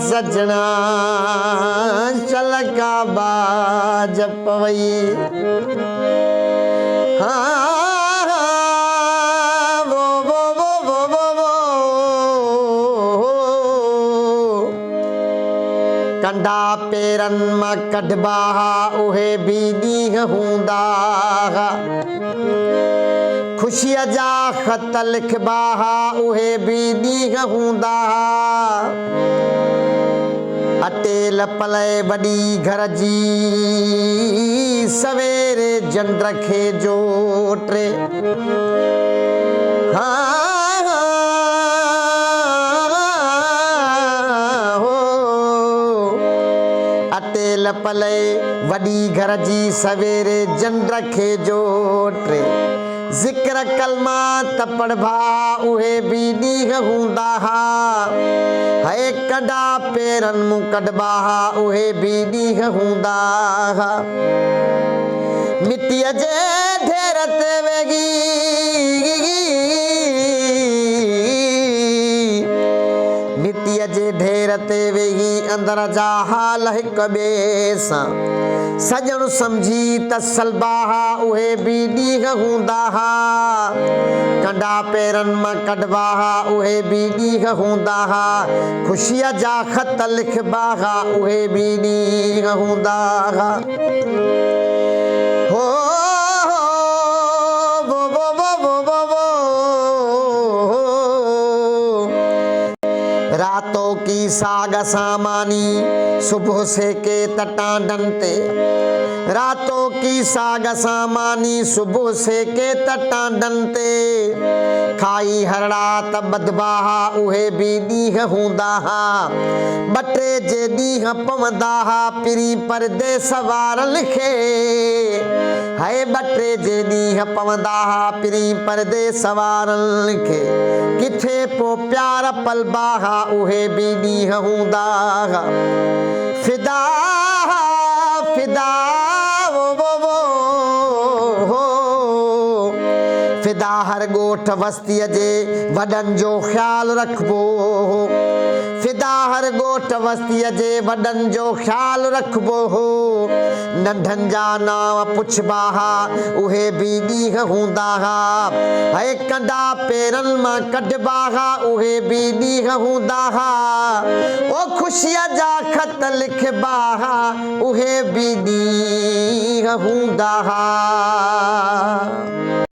सजना चलका बाज पवई कंडा पेरन मां कढबा उहे भी ॾींहं हूंदा खुशीअ जा ख़त लिखबा उहे भी ॾींहं हूंदा अटेल पलय वॾी घर जी सवेरे जंड खे जोटे अटेल पलय वॾी घर जी सवेरे जंड खे जोटे ज़िक्र कलमा त पढ़बा उहे भी ॾींहं हूंदा है कंडा पेरन मूं कढबा उहे भी ॾींहं हूंदा मिटीअ जे ढेर ते वेगी मिटीअ जे ढेर ते वेही अंदर जा हाल हिक ॿिए सां सजण समझी त सलबा उहे भी ॾींहं हूंदा कंडा पेरन मां कढबा उहे भी ॾींहं हूंदा खुशीअ जा ख़त लिखबा उहे भी ॾींहं हूंदा हो रातों की साग सामानी सुबह से के तटांडन ते रातों की साग सामानी सुबह से के तटांडन ते खाई हरड़ा त बदबा उहे भी ॾींहं हूंदा बटे जे ॾींहं पवंदा पिरी परदेस वारनि खे है बटे जे ॾींहं पवंदा पिरी परदेस वारनि खे किथे पो प्यार पलबा उहे भी ॾींहं हूंदा फिदा फिदा फिदा हर ॻोठ बस्तीअ जे वॾनि जो ख़्याल रखबो फिदा हर ॻोठ बस्तीअ जे वॾनि जो ख़्याल रखबो नंढनि जा नाव पुछबा उहे भी ॾींहं हूंदा है कंडा पेरन मां कढबा उहे भी ॾींहं हूंदा ओ खुशीअ जा ख़त लिखबा उहे भी ॾींहं हूंदा